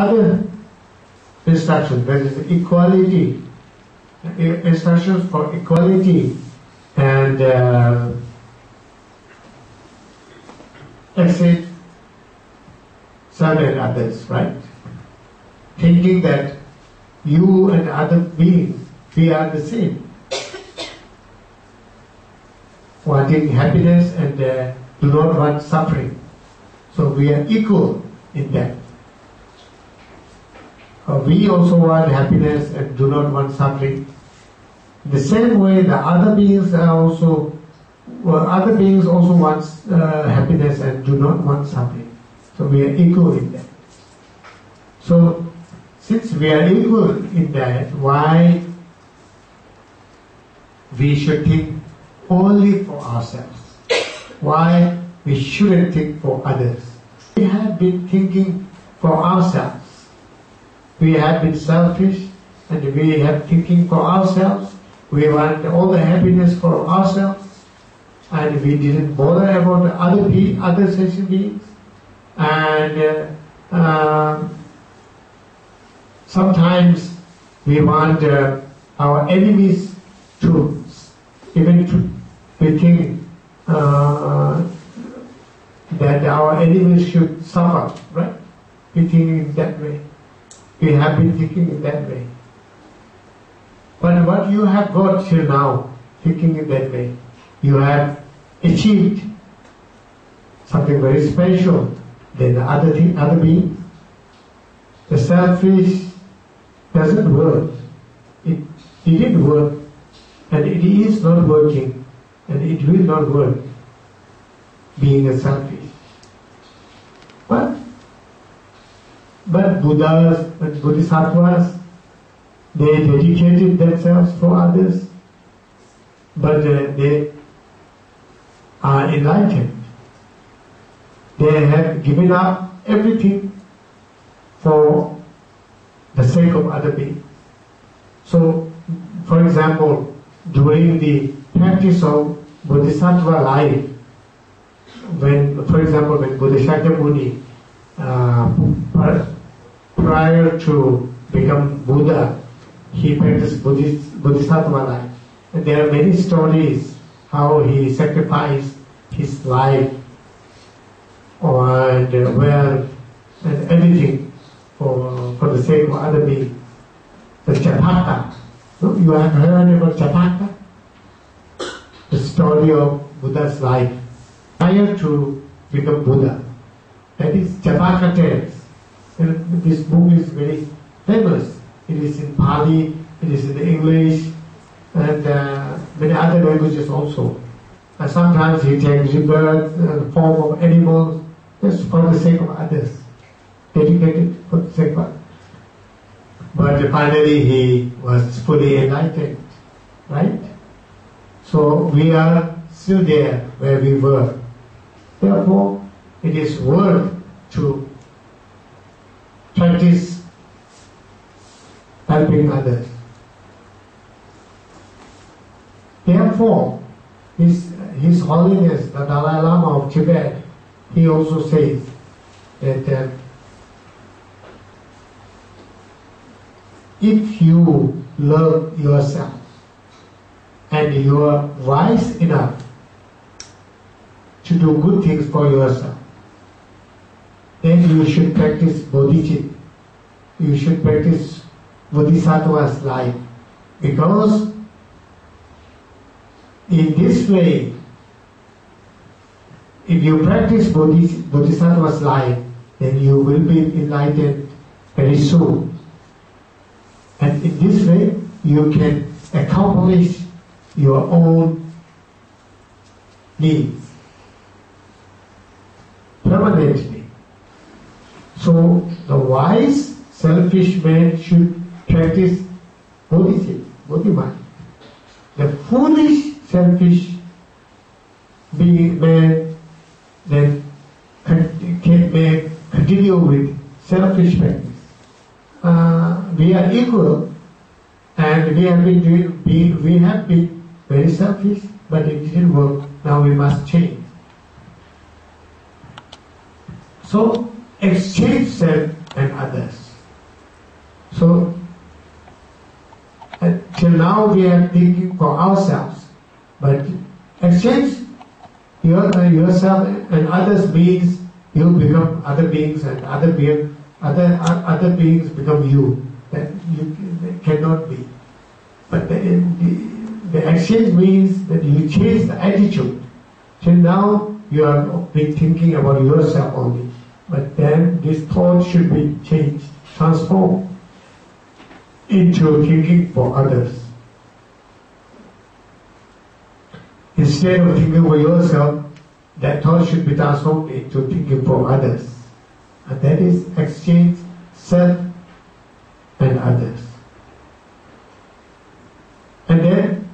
other instructions, that is equality, instructions for equality and accept certain others, right? Thinking that you and other beings, we are the same. Wanting happiness and do not want suffering. So we are equal in that. We also want happiness and do not want suffering. The same way the other beings are also, other beings also want happiness and do not want suffering. So we are equal in that. So since we are equal in that, why we should think only for ourselves? Why we shouldn't think for others? We have been thinking for ourselves. We have been selfish and we have thinking for ourselves. We want all the happiness for ourselves and we didn't bother about other sentient beings. And sometimes we want our enemies to, even to, we think that our enemies should suffer, right? We think in that way. We have been thinking in that way. But what you have got till now, thinking in that way, you have achieved something very special than the other beings. The selfish doesn't work. It didn't work, and it is not working, and it will not work, being a selfish. But Buddhas and Bodhisattvas, they dedicated themselves for others, but they are enlightened. They have given up everything for the sake of other beings. So, for example, during the practice of Bodhisattva life, when, for example, when Buddha Muni, prior to become Buddha, he practiced Bodhisattva life. And there are many stories how he sacrificed his life and wealth and everything for the sake of other beings. The Japaka. You have heard about Japaka? The story of Buddha's life prior to become Buddha. That is Japaka tales. And this book is very famous. It is in Pali, it is in English, and many other languages also. And sometimes he takes rebirth in the form of animals, just for the sake of others, dedicated for the sake of others. But finally he was fully enlightened, right? So we are still there where we were. Therefore, it is worth to practice helping others. Therefore, His Holiness, the Dalai Lama of Tibet, he also says that if you love yourself and you are wise enough to do good things for yourself, then you should practice bodhicitta. You should practice bodhisattva's life, because in this way, if you practice bodhisattva's life, then you will be enlightened very soon. And in this way, you can accomplish your own needs permanently. So the wise, selfish man should practice bodhicitta, bodhimind. The foolish, selfish man then may continue with selfish practice. We are equal, and we have been very selfish, but it didn't work. Now we must change. So exchange self and others. now we are thinking for ourselves. But exchange yourself and others means you become other beings, and other beings become you. That you cannot be. But the exchange means that you change the attitude. So now you are thinking about yourself only. But then this thought should be changed, transformed into thinking for others. Instead of thinking for yourself, that thought should be transformed into thinking for others. And that is exchange self and others. And then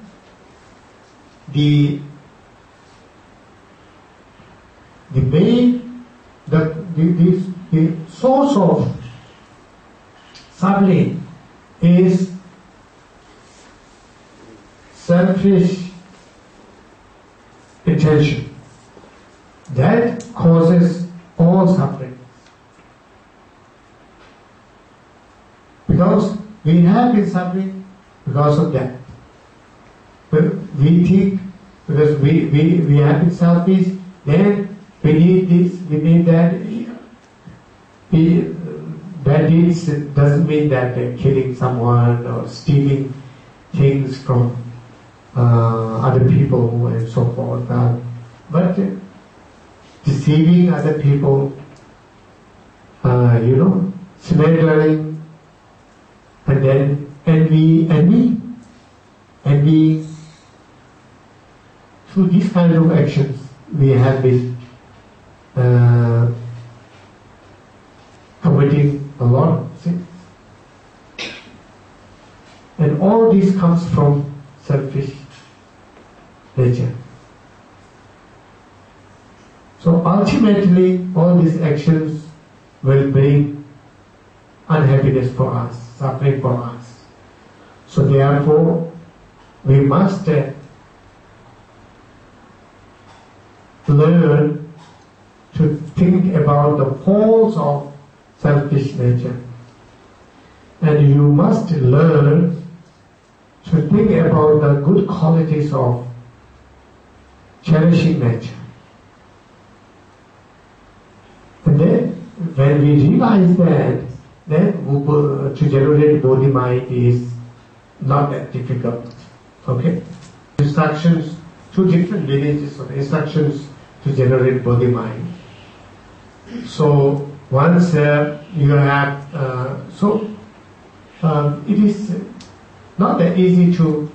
the source of suffering is selfish intention. That causes all suffering. Because we have been suffering because of that. But we think because we have been selfish, then we need this, we need that. Bad deeds doesn't mean that killing someone or stealing things from other people and so forth. But deceiving other people, slandering, and then envy. Through these kind of actions, we have been committing a lot of sins. And all this comes from selfish nature. So ultimately, all these actions will bring unhappiness for us, suffering for us. So therefore, we must learn to think about the faults of selfish nature. And you must learn to think about the good qualities of cherishing nature. And then, when we realize that, then to generate bodhimind is not that difficult. Okay? Instructions, two different lineages of instructions to generate bodhimind. So once you have, it is not that easy to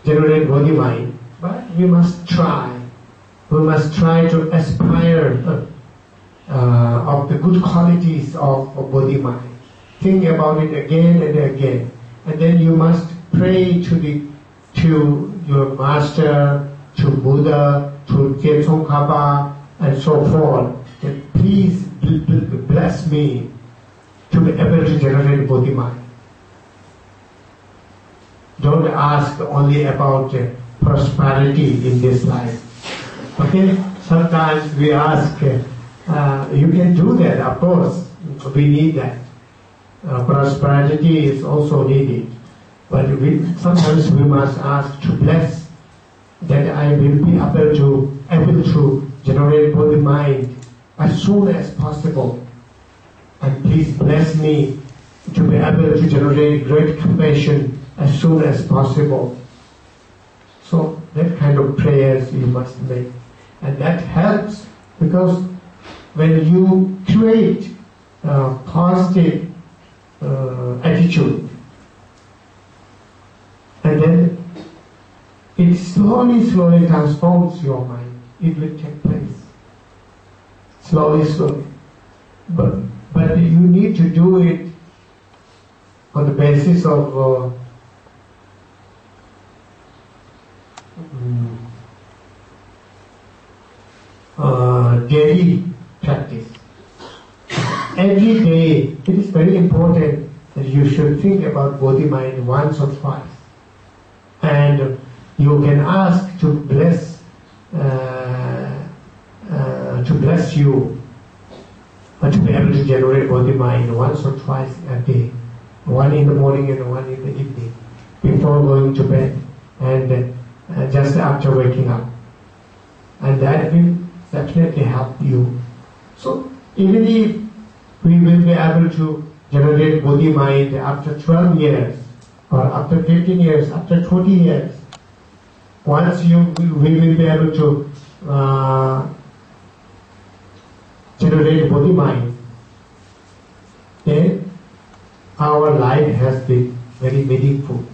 generate bodhimind, but we must try. We must try to aspire of the good qualities of bodhimind. Think about it again and again, and then you must pray to your master, to Buddha, to Zangpo, and so forth. That please bless me to be able to generate bodhimind. Don't ask only about prosperity in this life. Okay? Sometimes we ask, you can do that, of course. We need that. Prosperity is also needed. But sometimes we must ask to bless that I will be able to generate bodhimind as soon as possible. And please bless me to be able to generate great compassion as soon as possible. So that kind of prayers you must make. And that helps because when you create a positive attitude, and then it slowly transforms your mind. It will take place. Slowly. But you need to do it on the basis of daily practice. Every day, it is very important that you should think about bodhimind once or twice. And you can ask to bless you, to be able to generate bodhimind once or twice a day, one in the morning and one in the evening. before going to bed and just after waking up. And that will definitely help you. So even if we will be able to generate bodhimind after 12 years, or after 15 years, after 20 years, once we will be able to generate bodhimind, then our life has been very meaningful.